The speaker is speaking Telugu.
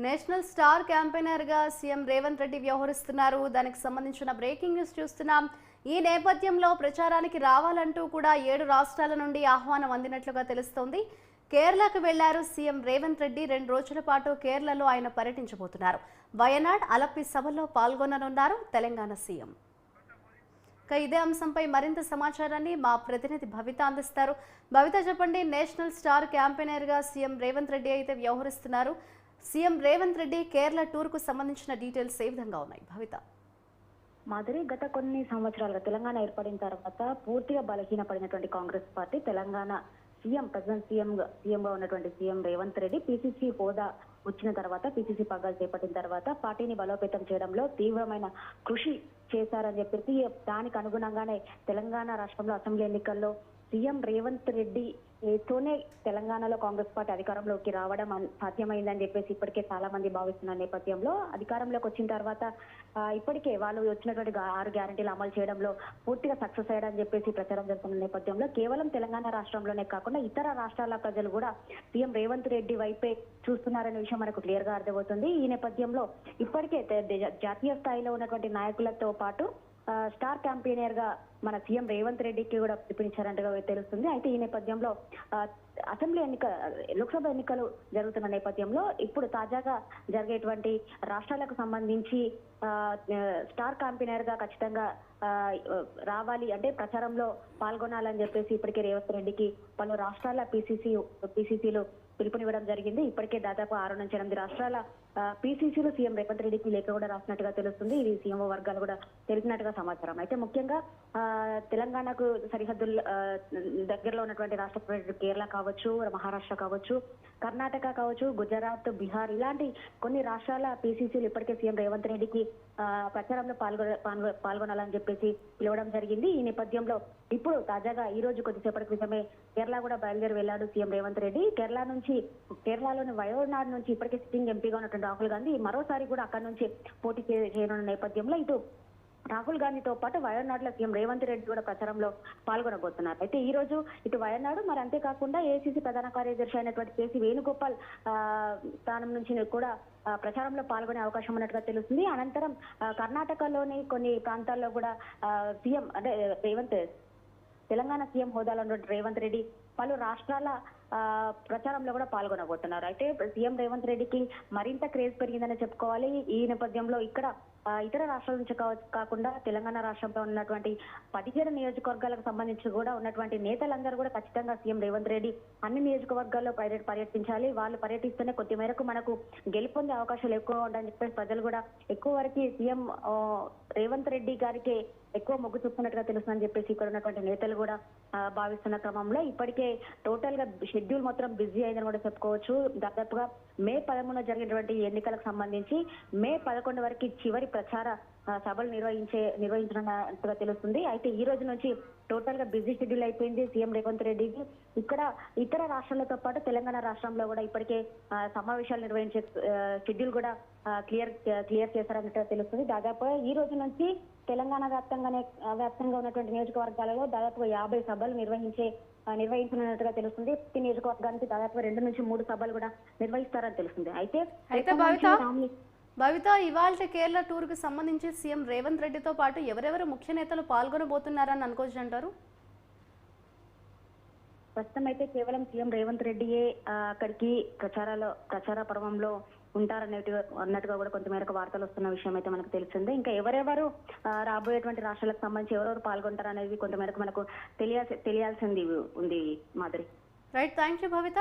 నేషనల్ స్టార్ క్యాంపెయినర్గా సీఎం రేవంత్ రెడ్డి వ్యవహరిస్తున్నారు. దానికి సంబంధించిన బ్రేకింగ్ న్యూస్ చూస్తున్నాం. ఈ నేపథ్యంలో ప్రచారానికి రావాలంటూ కూడా 7 రాష్ట్రాల నుండి ఆహ్వానం అందినట్లుగా తెలుస్తోంది. కేరళకు వెళ్లారు సీఎం రేవంత్ రెడ్డి. 2 రోజుల పాటు కేరళలో ఆయన పర్యటించబోతున్నారు. వయనాడ్, అలప్పి సభల్లో పాల్గొననున్నారు తెలంగాణ సీఎం. ఇదే అంశంపై మరింత సమాచారాన్ని మా ప్రతినిధి భవిత అందిస్తారు. భవిత, చెప్పండి. నేషనల్ స్టార్ క్యాంపెయినర్గా సీఎం రేవంత్ రెడ్డి అయితే వ్యవహరిస్తున్నారు. సీఎం రేవంత్ రెడ్డి కేరళ టూర్కు సంబంధించిన డీటెయిల్స్ ఏ విధంగా ఉన్నాయి? భవిత. మాధురి, గత కొన్ని సంవత్సరాలుగా తెలంగాణ ఏర్పడిన తర్వాత పూర్తిగా బలహీనపడినటువంటి కాంగ్రెస్ పార్టీ తెలంగాణ ప్రజెంట్ సీఎంగా ఉన్నటువంటి సీఎం రేవంత్ రెడ్డి పిసిసి హోదా వచ్చిన తర్వాత, పిసిసి పగ్గాలు చేపట్టిన తర్వాత పార్టీని బలోపేతం చేయడంలో తీవ్రమైన కృషి చేశారని చెప్పేసి దానికి అనుగుణంగానే తెలంగాణ రాష్ట్రంలో అసెంబ్లీ ఎన్నికల్లో సీఎం రేవంత్ రెడ్డి తోనే తెలంగాణలో కాంగ్రెస్ పార్టీ అధికారంలోకి రావడం సాధ్యమైందని చెప్పేసి ఇప్పటికే చాలా మంది భావిస్తున్న నేపథ్యంలో అధికారంలోకి వచ్చిన తర్వాత ఇప్పటికే వాళ్ళు వచ్చినటువంటి 6 గ్యారెంటీలు అమలు చేయడంలో పూర్తిగా సక్సెస్ అయ్యారని చెప్పేసి ప్రచారం జరుగుతున్న నేపథ్యంలో కేవలం తెలంగాణ రాష్ట్రంలోనే కాకుండా ఇతర రాష్ట్రాల ప్రజలు కూడా సీఎం రేవంత్ రెడ్డి వైపే చూస్తున్నారనే విషయం మనకు క్లియర్ గా అర్థమవుతుంది. ఈ నేపథ్యంలో ఇప్పటికే జాతీయ స్థాయిలో ఉన్నటువంటి నాయకులతో పాటు స్టార్ క్యాంపెయినర్ గా మన సీఎం రేవంత్ రెడ్డికి కూడా పిలిపించారంటగా తెలుస్తుంది. అయితే ఈ నేపథ్యంలో లోక్సభ ఎన్నికలు జరుగుతున్న నేపథ్యంలో ఇప్పుడు తాజాగా జరిగేటువంటి రాష్ట్రాలకు సంబంధించి స్టార్ క్యాంపెయినర్ గా ఖచ్చితంగా రావాలి, అంటే ప్రచారంలో పాల్గొనాలని చెప్పేసి ఇప్పటికే రేవంత్ రెడ్డికి పలు రాష్ట్రాల పిసిసిలు పిలుపునివ్వడం జరిగింది. ఇప్పటికే దాదాపు 6 నుంచి 8 రాష్ట్రాల పిసిసిలు సీఎం రేవంత్ రెడ్డికి లేఖ కూడా రాసినట్టుగా తెలుస్తుంది. ఇది సీఎంఓ వర్గాలు కూడా తెలిసినట్టుగా సమాచారం. అయితే ముఖ్యంగా తెలంగాణకు సరిహద్దుల దగ్గరలో ఉన్నటువంటి రాష్ట్ర కేరళ కావచ్చు, మహారాష్ట్ర కావచ్చు, కర్ణాటక కావచ్చు, గుజరాత్, బీహార్ ఇలాంటి కొన్ని రాష్ట్రాల పిసిసిలు ఇప్పటికే సీఎం రేవంత్ రెడ్డికి ప్రచారంలో పాల్గొనాలని చెప్పేసి పిలవడం జరిగింది. ఈ నేపథ్యంలో ఇప్పుడు తాజాగా ఈ రోజు కొద్దిసేపటి క్రితమే కేరళ కూడా బయలుదేరి వెళ్లాడు సీఎం రేవంత్ రెడ్డి. కేరళలోని వయనాడ్ నుంచి ఇప్పటికే సిట్టింగ్ ఎంపీగా ఉన్నటువంటి రాహుల్ గాంధీ మరోసారి కూడా అక్కడి నుంచి పోటీ చేయనున్న నేపథ్యంలో ఇటు రాహుల్ గాంధీతో పాటు వయనాడ్ లో సీఎం రేవంత్ రెడ్డి కూడా ప్రచారంలో పాల్గొనబోతున్నారు. అయితే ఈ రోజు ఇటు వయనాడు, మరి అంతేకాకుండా ఏఐసిసి ప్రధాన కార్యదర్శి అయినటువంటి కేసీ వేణుగోపాల్ స్థానం నుంచి కూడా ప్రచారంలో పాల్గొనే అవకాశం ఉన్నట్టుగా తెలుస్తుంది. అనంతరం కర్ణాటకలోని కొన్ని ప్రాంతాల్లో కూడా సీఎం అంటే తెలంగాణ సీఎం హోదాలో ఉన్నటువంటి రేవంత్ రెడ్డి పలు రాష్ట్రాల ప్రచారంలో కూడా పాల్గొనబోతున్నారు. అయితే సీఎం రేవంత్ రెడ్డికి మరింత క్రేజ్ పెరిగిందని చెప్పుకోవాలి. ఈ నేపథ్యంలో ఇక్కడ ఇతర రాష్ట్రాల నుంచి కాకుండా తెలంగాణ రాష్ట్రంలో ఉన్నటువంటి 17 నియోజకవర్గాలకు సంబంధించి కూడా ఉన్నటువంటి నేతలందరూ కూడా ఖచ్చితంగా సీఎం రేవంత్ రెడ్డి అన్ని నియోజకవర్గాల్లో పర్యటించాలి, వాళ్ళు పర్యటిస్తేనే కొద్ది మేరకు మనకు గెలుపొందే అవకాశాలు ఎక్కువ ఉంటాయని చెప్పేసి ప్రజలు కూడా ఎక్కువ వరకు సీఎం రేవంత్ రెడ్డి గారికి ఎక్కువ మొగ్గు చూపుతున్నట్టుగా తెలుస్తుందని చెప్పేసి ఇక్కడ ఉన్నటువంటి నేతలు కూడా భావిస్తున్న క్రమంలో ఇప్పటికే టోటల్ గా షెడ్యూల్ మొత్తం బిజీ అయిందని కూడా చెప్పుకోవచ్చు. దాదాపుగా మే 13 జరిగినటువంటి ఎన్నికలకు సంబంధించి మే 11 వరకు చివరి ప్రచార సభలు నిర్వహించనున్నట్టుగా తెలుస్తుంది. అయితే ఈ రోజు నుంచి టోటల్ గా బిజీ షెడ్యూల్ అయిపోయింది సీఎం రేవంత్ రెడ్డికి. ఇక్కడ ఇతర రాష్ట్రాలతో పాటు తెలంగాణ రాష్ట్రంలో కూడా ఇప్పటికే సమావేశాలు నిర్వహించే షెడ్యూల్ కూడా క్లియర్ చేశారన్నట్టుగా తెలుస్తుంది. దాదాపు ఈ రోజు నుంచి తెలంగాణ వ్యాప్తంగా ఉన్నటువంటి నియోజకవర్గాలలో దాదాపుగా 50 సభలు నిర్వహించనున్నట్టుగా తెలుస్తుంది. ప్రతి నియోజకవర్గానికి దాదాపు 2 నుంచి 3 సభలు కూడా నిర్వహిస్తారని తెలుస్తుంది. అయితే భవిత, ఇవాళ కేరళ టూర్ కు సంబంధించి సీఎం రేవంత్ రెడ్డితో పాటు ఎవరెవరు ముఖ్య నేతలు పాల్గొనబోతున్నారని అనుకోవచ్చు అంటారు? ప్రస్తుతం అయితే కేవలం సీఎం రేవంత్ రెడ్డియే అక్కడికి ప్రచార పర్వంలో అన్నట్టుగా కూడా కొంతమేరకు వార్తలు వస్తున్న విషయం అయితే మనకు తెలిసిందే. ఇంకా ఎవరెవరు రాబోయేటువంటి రాష్ట్రాలకు సంబంధించి ఎవరెవరు పాల్గొంటారు అనేది కొంతమేరకు మనకు తెలియాల్సింది ఉంది. Madhuri. Right, thank you Bhavitha.